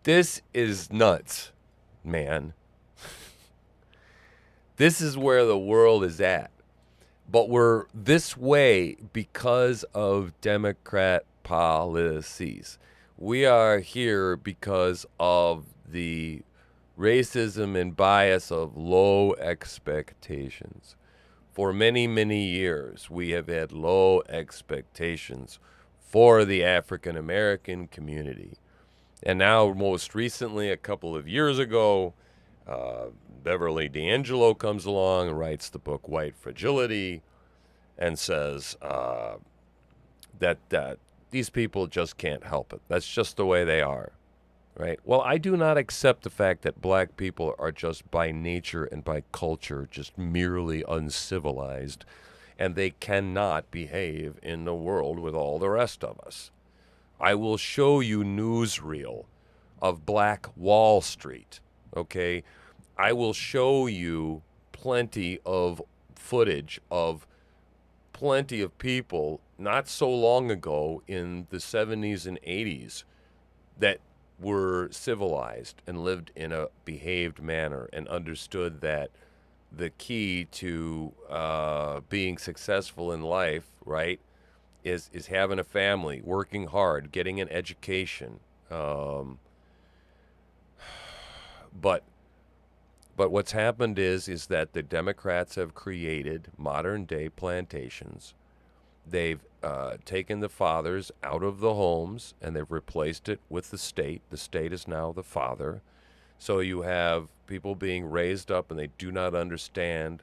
This is nuts, man. This is where the world is at. But we're this way because of Democrat policies. We are here because of the racism and bias of low expectations. For many, many years, we have had low expectations for the African American community. And now, most recently, a couple of years ago, uh, Beverly D'Angelo comes along and writes the book White Fragility and says that these people just can't help it. That's just the way they are, right? Well, I do not accept the fact that black people are just by nature and by culture just merely uncivilized, and they cannot behave in the world with all the rest of us. I will show you newsreel of Black Wall Street, okay? I will show you plenty of footage of plenty of people not so long ago in the 70s and 80s that were civilized and lived in a behaved manner and understood that the key to being successful in life, right, is having a family, working hard, getting an education. But what's happened is that the Democrats have created modern day plantations. They've taken the fathers out of the homes and they've replaced it with the state. The state is now the father. So you have people being raised up and they do not understand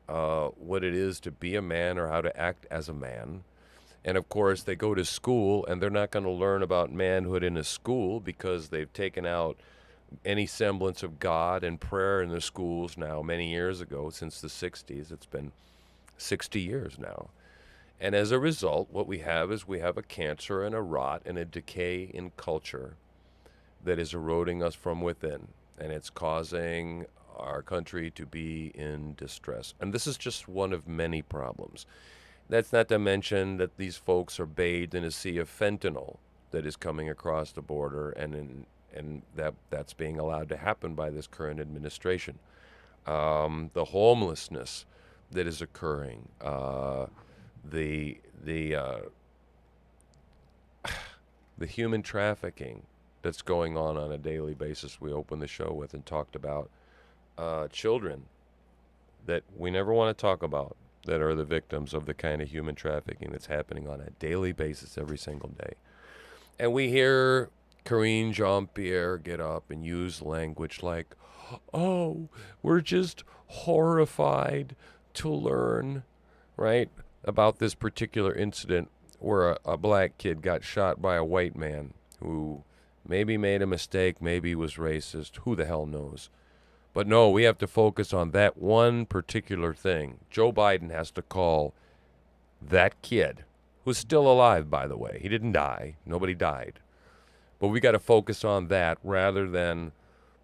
what it is to be a man or how to act as a man. And of course, they go to school and they're not going to learn about manhood in a school because they've taken out any semblance of God and prayer in the schools now many years ago, since the 60s. It's been 60 years now. And as a result, what we have is we have a cancer and a rot and a decay in culture that is eroding us from within. And it's causing our country to be in distress. And this is just one of many problems. That's not to mention that these folks are bathed in a sea of fentanyl that is coming across the border, and that's being allowed to happen by this current administration. The homelessness that is occurring, the the human trafficking that's going on a daily basis. We opened the show with and talked about children that we never want to talk about, that are the victims of the kind of human trafficking that's happening on a daily basis every single day. And we hear Karine Jean-Pierre get up and use language like, oh, we're just horrified to learn, right, about this particular incident where a black kid got shot by a white man who maybe made a mistake, maybe was racist, who the hell knows. But no, we have to focus on that one particular thing. Joe Biden has to call that kid, who's still alive, by the way. He didn't die. Nobody died. But we got to focus on that rather than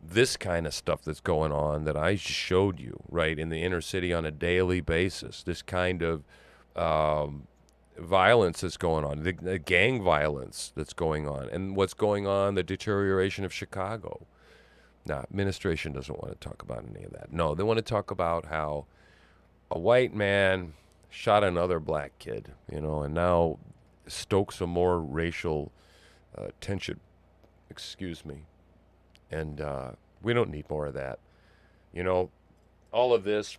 this kind of stuff that's going on that I showed you, right, in the inner city on a daily basis. This kind of violence that's going on, the gang violence that's going on, and what's going on, the deterioration of Chicago. Now, administration doesn't want to talk about any of that. No, they want to talk about how a white man shot another black kid, and now stoke some more racial tension. Excuse me. And we don't need more of that. All of this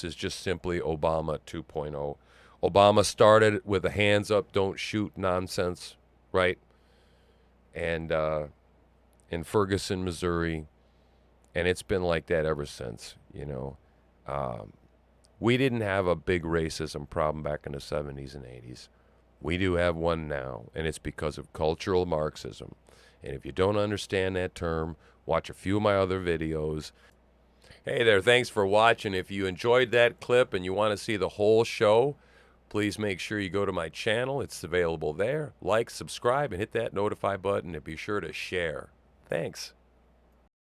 is just simply Obama 2.0. Obama started with a hands up, don't shoot nonsense, right? And in Ferguson, Missouri, and it's been like that ever since. We didn't have a big racism problem back in the 70s and 80s. We do have one now, and it's because of cultural Marxism. And if you don't understand that term, watch a few of my other videos. Hey there, thanks for watching. If you enjoyed that clip and you want to see the whole show, please make sure you go to my channel. It's available there. Like, subscribe, and hit that notify button, and be sure to share. Thanks.